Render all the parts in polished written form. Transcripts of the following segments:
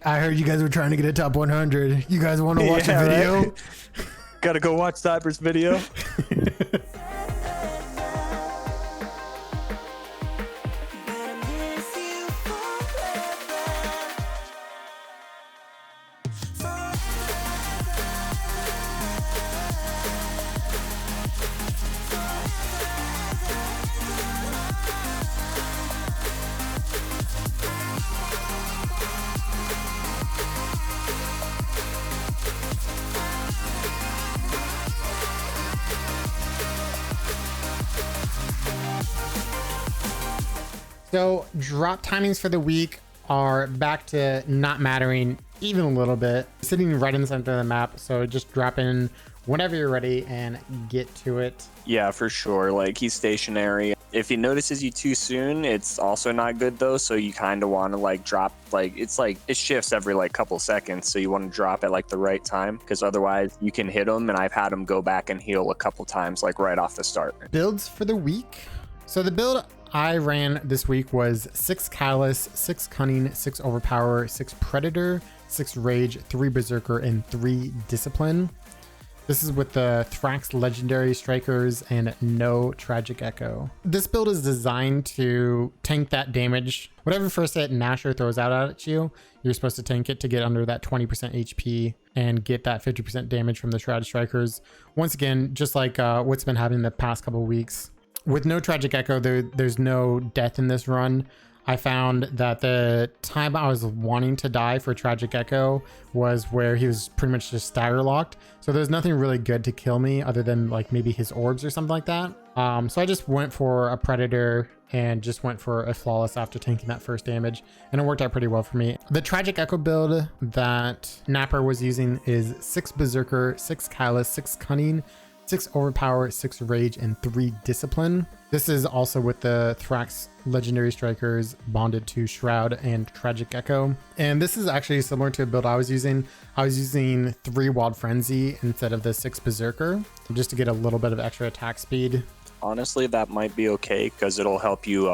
I heard you guys were trying to get a top 100. You guys want to watch a video? Right? Gotta go watch Cyber's video. So drop timings for the week are back to not mattering even a little bit. Sitting right in the center of the map, so just drop in whenever you're ready and get to it. Yeah, for sure. Like, he's stationary. If he notices you too soon, it's also not good though. So you kind of want to like drop, like it shifts every like couple seconds. So you want to drop at like the right time, because otherwise you can hit him. And I've had him go back and heal a couple times, like right off the start. Builds for the week. So the build I ran this week was 6 Callous, 6 Cunning, 6 Overpower, 6 Predator, 6 Rage, 3 Berserker, and 3 Discipline. This is with the Thrax Legendary Strikers and no Tragic Echo. This build is designed to tank that damage. Whatever first hit Gnasher throws out at you, you're supposed to tank it to get under that 20% HP and get that 50% damage from the Shroud Strikers. Once again, just like what's been happening the past couple weeks. With no Tragic Echo, there's no death in this run. I found that the time I was wanting to die for Tragic Echo was where he was pretty much just stagger locked. So there's nothing really good to kill me other than like maybe his orbs or something like that. So I just went for a Predator and just went for a Flawless after tanking that first damage. And it worked out pretty well for me. The Tragic Echo build that Napper was using is 6 Berserker, 6 Callous, 6 Cunning, 6 Overpower, 6 Rage, and 3 Discipline. This is also with the Thrax Legendary Strikers bonded to Shroud and Tragic Echo. And this is actually similar to a build I was using. I was using 3 Wild Frenzy instead of the 6 Berserker, just to get a little bit of extra attack speed. Honestly, that might be okay, because it'll help you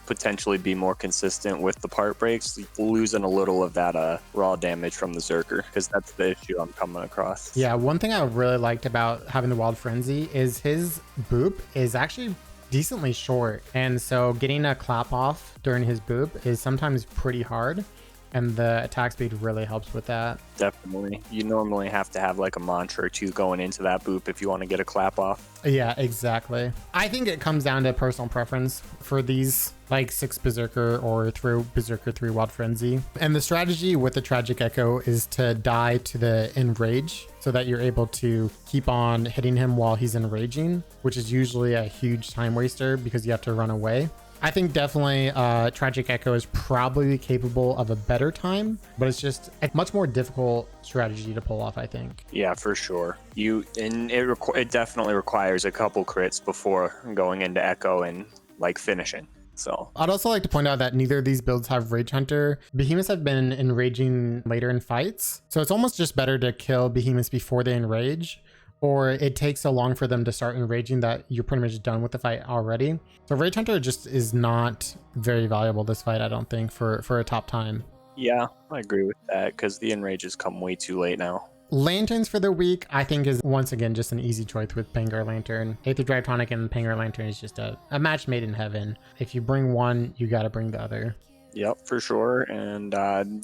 potentially be more consistent with the part breaks, losing a little of that raw damage from the Zerker, because that's the issue I'm coming across. Yeah, one thing I really liked about having the Wild Frenzy is his boop is actually decently short, and so getting a clap off during his boop is sometimes pretty hard, and the attack speed really helps with that. Definitely. You normally have to have like a mantra or two going into that boop if you want to get a clap off. Yeah, exactly. I think it comes down to personal preference for these, like 6 Berserker or through Berserker 3 Wild Frenzy. And the strategy with the Tragic Echo is to die to the Enrage so that you're able to keep on hitting him while he's enraging, which is usually a huge time waster because you have to run away. I think definitely Tragic Echo is probably capable of a better time, but it's just a much more difficult strategy to pull off, I think. Yeah, for sure. It definitely requires a couple crits before going into Echo and like finishing. So I'd also like to point out that neither of these builds have Rage Hunter. Behemoths have been enraging later in fights, so it's almost just better to kill Behemoths before they enrage, or it takes so long for them to start enraging that you're pretty much done with the fight already. So Rage Hunter just is not very valuable this fight, I don't think, for a top time. Yeah, I agree with that, because the enrages come way too late now. Lanterns for the week, I think, is once again just an easy choice with Pangar Lantern. Aether Drive Tonic and Pangar Lantern is just a match made in heaven. If you bring one, you got to bring the other. Yep, for sure. And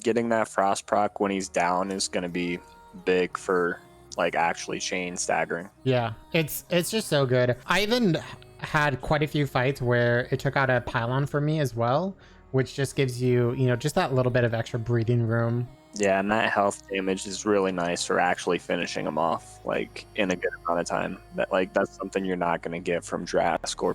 getting that Frost proc when he's down is going to be big for like actually chain staggering. Yeah, it's just so good. I even had quite a few fights where it took out a pylon for me as well, which just gives you, just that little bit of extra breathing room. Yeah, and that health damage is really nice for actually finishing him off, like in a good amount of time. That's something you're not going to get from Drask or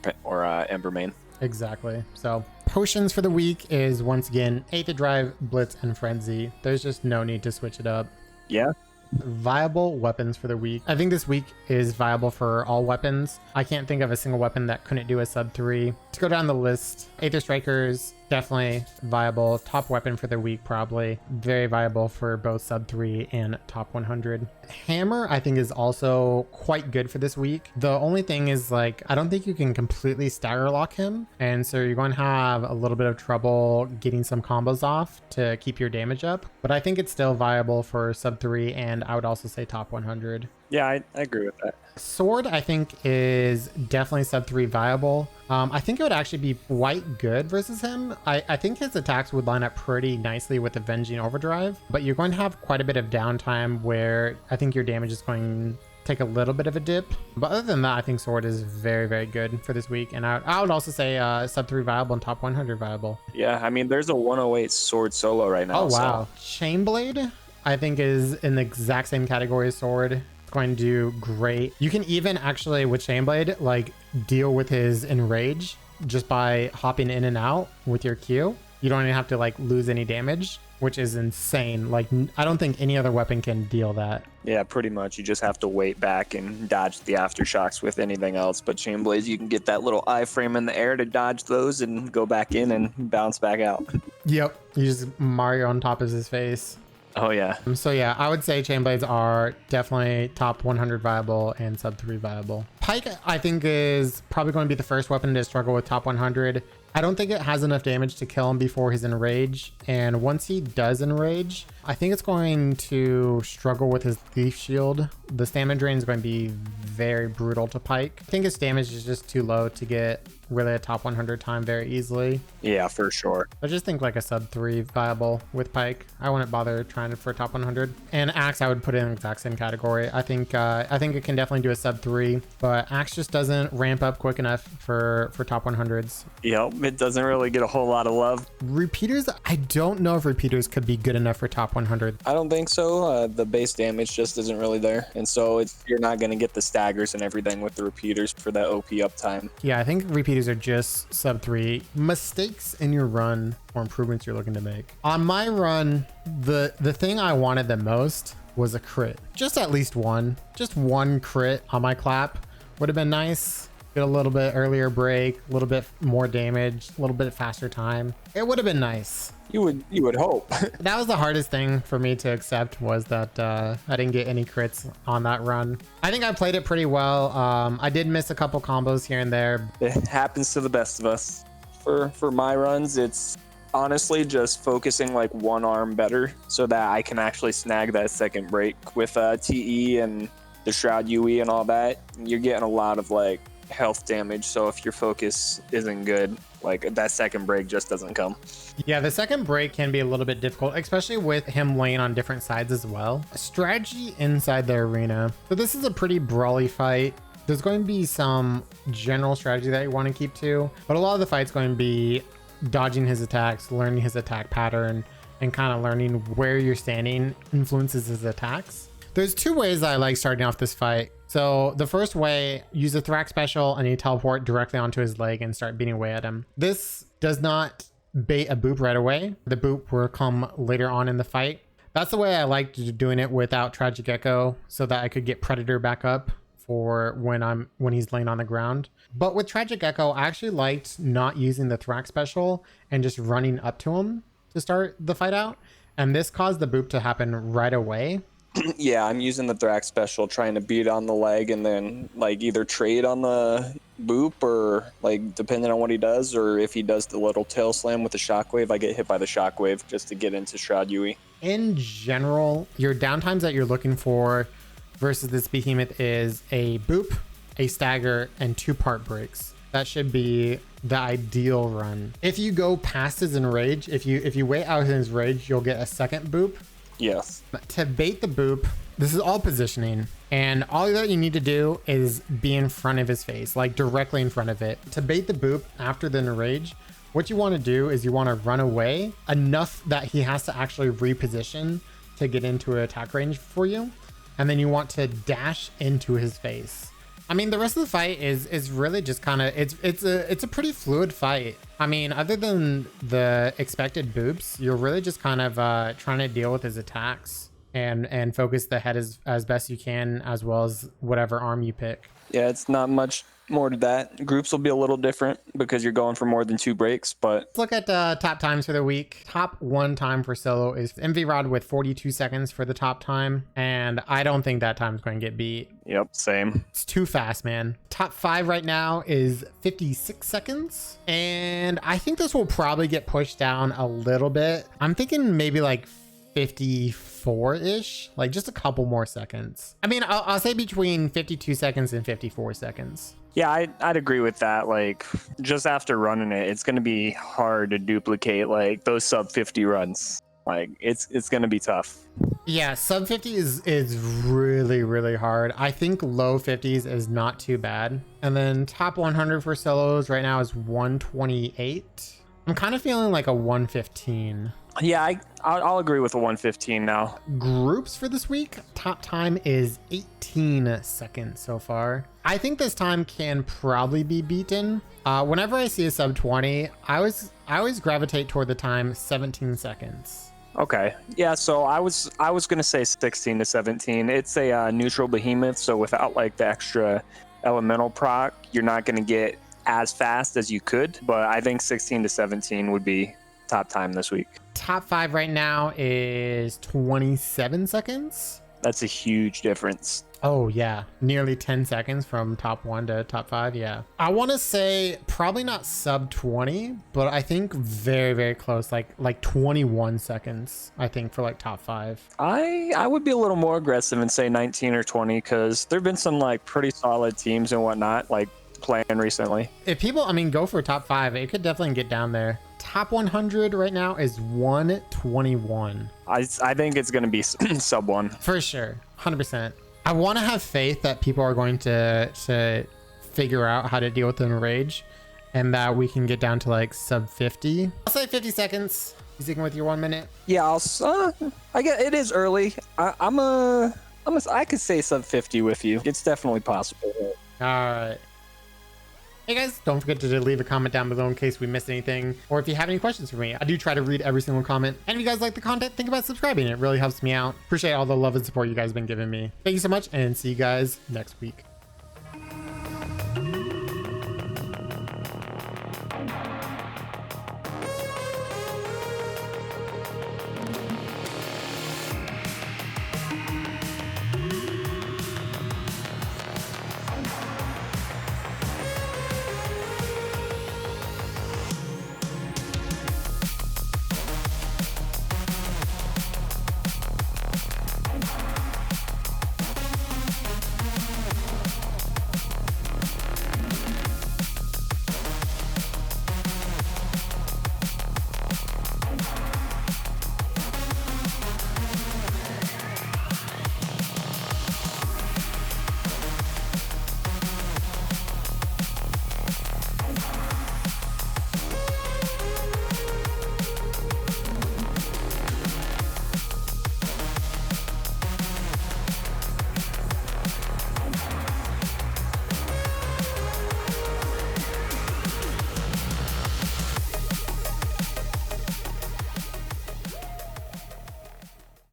Embermane. Exactly. So potions for the week is once again Aether Drive, Blitz, and Frenzy. There's just no need to switch it up. Yeah. Viable weapons for the week. I think this week is viable for all weapons. I can't think of a single weapon that couldn't do a sub 3. To go down the list, Aether Strikers, Definitely viable. Top weapon for the week, probably. Very viable for both sub 3 and top 100. Hammer, I think, is also quite good for this week. The only thing is, like, I don't think you can completely stagger lock him. And so you're going to have a little bit of trouble getting some combos off to keep your damage up. But I think it's still viable for sub 3, and I would also say top 100. Yeah, I agree with that. Sword, I think, is definitely sub 3 viable. I think it would actually be quite good versus him. I think his attacks would line up pretty nicely with Avenging Overdrive, but you're going to have quite a bit of downtime where I think your damage is going to take a little bit of a dip. But other than that, I think Sword is very, very good for this week. And I would also say sub 3 viable and top 100 viable. Yeah, I mean, there's a 108 Sword solo right now. Oh, wow. So. Chainblade, I think, is in the exact same category as Sword. Going to do great. You can even actually with Chainblade like deal with his enrage just by hopping in and out with your Q. You don't even have to like lose any damage, which is insane. Like I don't think any other weapon can deal that. Yeah, pretty much. You just have to wait back and dodge the aftershocks with anything else. But Chainblades, you can get that little iframe in the air to dodge those and go back in and bounce back out. Yep, you just Mario on top of his face. Oh, yeah. So, yeah, I would say Chainblades are definitely top 100 viable and sub 3 viable. Pike, I think, is probably going to be the first weapon to struggle with top 100. I don't think it has enough damage to kill him before his enrage. And once he does enrage, I think it's going to struggle with his Thief Shield. The stamina drain is going to be very brutal to Pike. I think his damage is just too low to get really a top 100 time very easily. Yeah, for sure. I just think like a sub 3 viable with Pike. I wouldn't bother trying it for top 100. And Axe, I would put in the exact same category. I think it can definitely do a sub 3, but Axe just doesn't ramp up quick enough for top 100s. Yep, it doesn't really get a whole lot of love. Repeaters, I don't know if repeaters could be good enough for top 100. I don't think so. The base damage just isn't really there. And so you're not going to get the staggers and everything with the repeaters for that OP uptime. Yeah, I think repeaters are just sub 3. Mistakes in your run or improvements you're looking to make. On my run, the thing I wanted the most was a crit. Just at least one. Just one crit on my clap would have been nice. Get a little bit earlier break, a little bit more damage, a little bit faster time. It would have been nice. You would hope. That was the hardest thing for me to accept, was that I didn't get any crits on that run. I think I played it pretty well. I did miss a couple combos here and there. It happens to the best of us. For my runs, it's honestly just focusing like one arm better so that I can actually snag that second break with TE and the Shroud UE and all that. You're getting a lot of like health damage, so if your focus isn't good, like that second break just doesn't come. Yeah, the second break can be a little bit difficult, especially with him laying on different sides as well. Strategy inside the arena. So this is a pretty brawly fight. There's going to be some general strategy that you want to keep to, but a lot of the fight's going to be dodging his attacks, learning his attack pattern, and kind of learning where you're standing influences his attacks. There's two ways I like starting off this fight. So the first way, use a Thrax special and you teleport directly onto his leg and start beating away at him. This does not bait a boop right away. The boop will come later on in the fight. That's the way I liked doing it without Tragic Echo, so that I could get Predator back up for when he's laying on the ground. But with Tragic Echo, I actually liked not using the Thrax special and just running up to him to start the fight out. And this caused the boop to happen right away. Yeah, I'm using the Thrax special, trying to beat on the leg and then like either trade on the boop, or like depending on what he does, or if he does the little tail slam with the shockwave, I get hit by the shockwave just to get into Shroud UE. In general, your downtimes that you're looking for versus this behemoth is a boop, a stagger, and 2-part breaks. That should be the ideal run. If you go past his enrage, if you wait out his rage, you'll get a second boop. Yes. To bait the boop, this is all positioning, and all that you need to do is be in front of his face, like directly in front of it. To bait the boop after the enrage, what you want to do is you want to run away enough that he has to actually reposition to get into an attack range for you, and then you want to dash into his face. I mean, the rest of the fight is really just kind of, it's a pretty fluid fight. I mean, other than the expected boops, you're really just kind of trying to deal with his attacks and focus the head as best you can, as well as whatever arm you pick. Yeah, it's not much more to that. Groups will be a little different because you're going for more than 2 breaks, but Let's look at top times for the week. Top 1 time for solo is MV Rod with 42 seconds for the top time. And I don't think that time's going to get beat. yep, same. It's too fast, man. Top 5 right now is 56 seconds. And I think this will probably get pushed down a little bit. I'm thinking maybe like 54-ish, like just a couple more seconds. I mean, I'll say between 52 seconds and 54 seconds. Yeah, I'd agree with that. Like, just after running it, it's going to be hard to duplicate like those sub 50 runs. Like, it's going to be tough. Yeah, sub 50 is really, really hard. I think low 50s is not too bad. And then top 100 for solos right now is 128. I'm kind of feeling like a 115. Yeah, I'll agree with the 115 now. Groups for this week, top time is 18 seconds so far. I think this time can probably be beaten. Whenever I see a sub 20, I always gravitate toward the time 17 seconds. Okay. Yeah, so I was gonna say 16 to 17. It's a neutral behemoth, so without like the extra elemental proc, you're not gonna get as fast as you could. But I think 16 to 17 would be top time this week. Top 5 right now is 27 seconds. That's a huge difference. Oh yeah, nearly 10 seconds from top 1 to top 5. Yeah, I want to say probably not sub 20, but I think very, very close, like 21 seconds, I think, for like top 5. I would be a little more aggressive and say 19 or 20, because there have been some like pretty solid teams and whatnot like playing recently. If people, I mean, go for top 5, it could definitely get down there. Top 100 right now is 121. I think it's going to be sub 1 for sure, 100%. I want to have faith that people are going to figure out how to deal with the enrage, and that we can get down to like sub 50. I'll say 50 seconds. You sticking with your 1 minute? Yeah, I get it is early. I could say sub 50 with you. It's definitely possible. All right. Hey guys, don't forget to leave a comment down below in case we missed anything, or if you have any questions for me. I do try to read every single comment. And if you guys like the content, think about subscribing. It really helps me out. Appreciate all the love and support you guys have been giving me. Thank you so much, and see you guys next week.